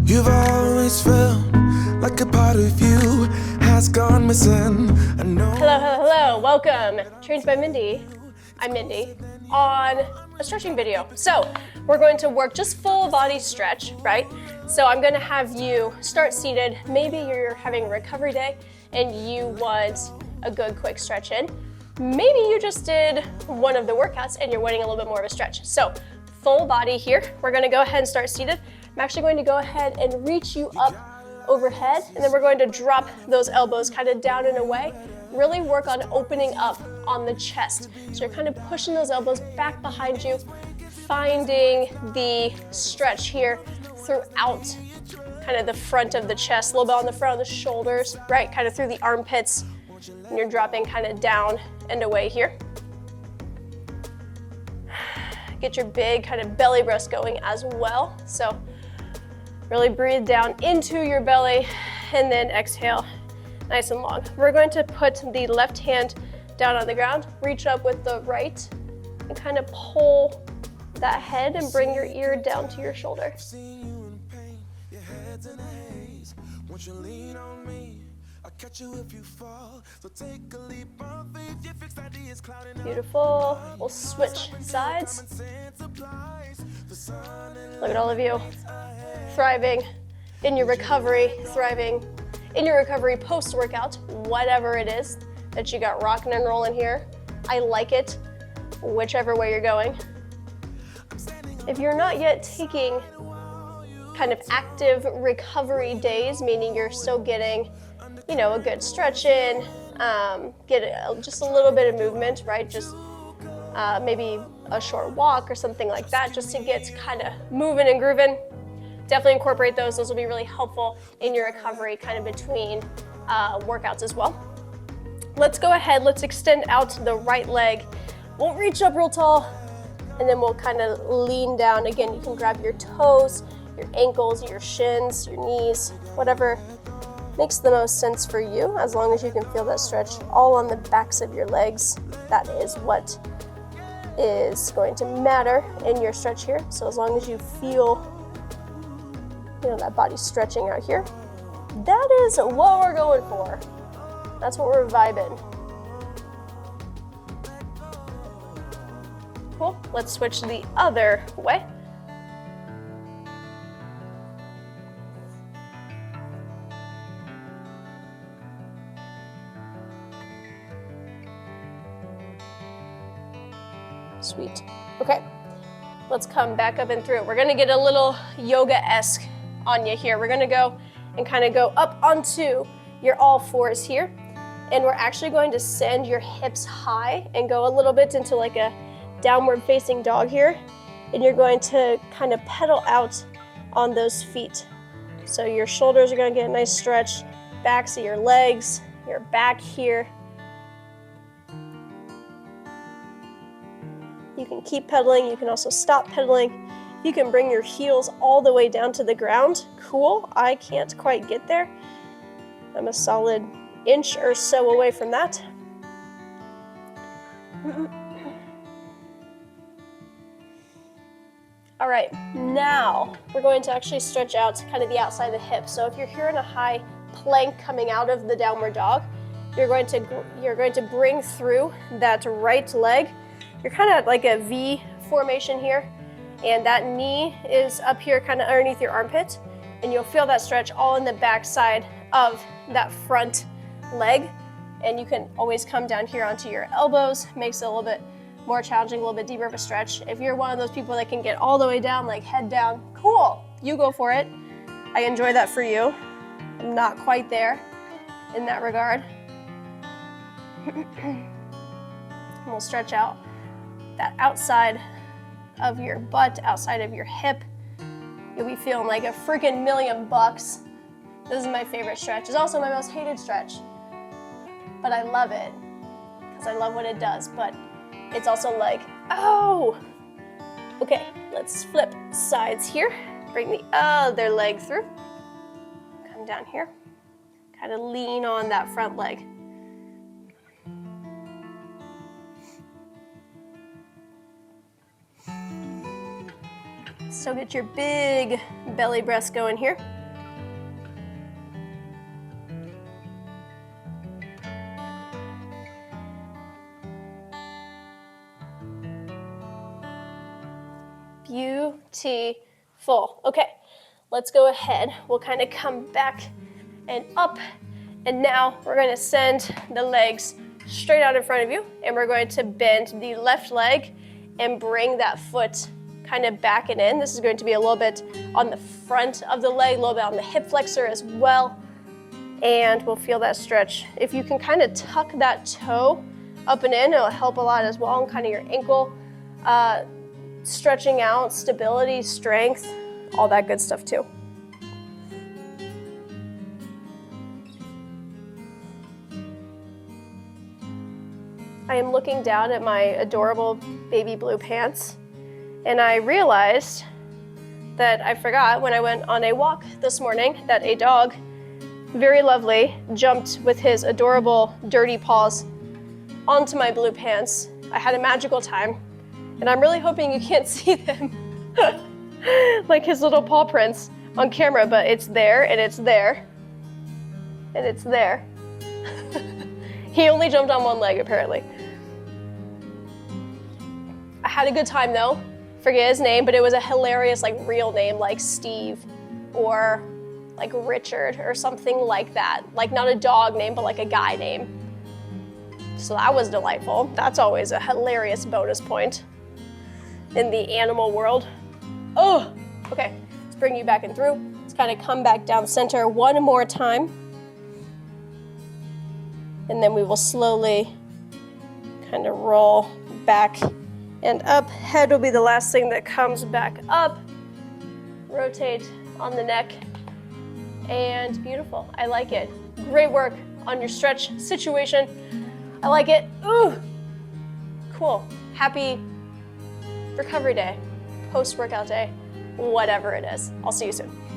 You've always felt like a part of you has gone missing. I know. Hello. Welcome. Trained by Mindy. I'm Mindy on a stretching video. So we're going to work just full body stretch, right? So I'm going to have you start seated. Maybe you're having a recovery day and you want a good quick stretch in. Maybe you just did one of the workouts and you're wanting a little bit more of a stretch. So full body here. We're going to go ahead and start seated. I'm actually going to go ahead and reach you up overhead, and then we're going to drop those elbows kind of down and away. Really work on opening up on the chest. So you're kind of pushing those elbows back behind you, finding the stretch here throughout kind of the front of the chest, a little bit on the front of the shoulders, right? Kind of through the armpits, and you're dropping kind of down and away here. Get your big kind of belly rest going as well. So really breathe down into your belly and then exhale nice and long. We're going to put the left hand down on the ground, reach up with the right, and kind of pull that head and bring your ear down to your shoulder. Beautiful. We'll switch sides. Look at all of you thriving in your recovery, thriving in your recovery post-workout, whatever it is that you got rocking and rolling here. I like it, whichever way you're going. If you're not yet taking kind of active recovery days, meaning you're still getting, a good stretch in, just a little bit of movement, right? Just maybe a short walk or something like that, just to get kind of moving and grooving. Definitely incorporate those. Those will be really helpful in your recovery kind of between workouts as well. Let's go ahead, let's extend out the right leg. We'll reach up real tall and then we'll kind of lean down. Again, you can grab your toes, your ankles, your shins, your knees, whatever makes the most sense for you, as long as you can feel that stretch all on the backs of your legs. That is what is going to matter in your stretch here. So as long as you feel that body stretching out here, that is what we're going for. That's what we're vibing. Cool. Let's switch the other way. Sweet. Okay. Let's come back up and through. We're gonna get a little yoga-esque on you here. We're gonna go and kind of go up onto your all fours here. And we're actually going to send your hips high and go a little bit into like a downward facing dog here. And you're going to kind of pedal out on those feet. So your shoulders are gonna get a nice stretch, backs of your legs, your back here. You can keep pedaling, you can also stop pedaling. You can bring your heels all the way down to the ground. Cool, I can't quite get there. I'm a solid inch or so away from that. All right, now we're going to actually stretch out kind of the outside of the hip. So if you're here in a high plank coming out of the downward dog, you're going to bring through that right leg. You're kind of like a V formation here, and that knee is up here kind of underneath your armpit, and you'll feel that stretch all in the back side of that front leg. And you can always come down here onto your elbows, makes it a little bit more challenging, a little bit deeper of a stretch. If you're one of those people that can get all the way down, like head down, cool, you go for it. I enjoy that for you. I'm not quite there in that regard. And we'll stretch out that outside of your butt, outside of your hip. You'll be feeling like a freaking $1,000,000. This is my favorite stretch. It's also my most hated stretch, but I love it because I love what it does, but it's also like, oh. Okay, let's flip sides here. Bring the other leg through. Come down here. Kind of lean on that front leg. So get your big belly breaths going here. beautiful. Okay, let's go ahead. We'll kind of come back and up. And now we're going to send the legs straight out in front of you. And we're going to bend the left leg and bring that foot kind of back and in. This is going to be a little bit on the front of the leg, a little bit on the hip flexor as well. And we'll feel that stretch. If you can kind of tuck that toe up and in, it'll help a lot as well, and kind of your ankle stretching out, stability, strength, all that good stuff too. I am looking down at my adorable baby blue pants, and I realized that I forgot when I went on a walk this morning that a dog, very lovely, jumped with his adorable dirty paws onto my blue pants. I had a magical time, and I'm really hoping you can't see them, like his little paw prints on camera, but it's there, and it's there, and it's there. He only jumped on one leg, apparently. I had a good time, though. Forget his name, but it was a hilarious, like, real name, like Steve, or like Richard, or something like that. Like, not a dog name, but like a guy name. So that was delightful. That's always a hilarious bonus point in the animal world. Oh, okay, let's bring you back and through. Let's kind of come back down center one more time. And then we will slowly kind of roll back and up. Head will be the last thing that comes back up. Rotate on the neck. And beautiful, I like it. Great work on your stretch situation. I like it. Ooh, cool. Happy recovery day, post-workout day, whatever it is. I'll see you soon.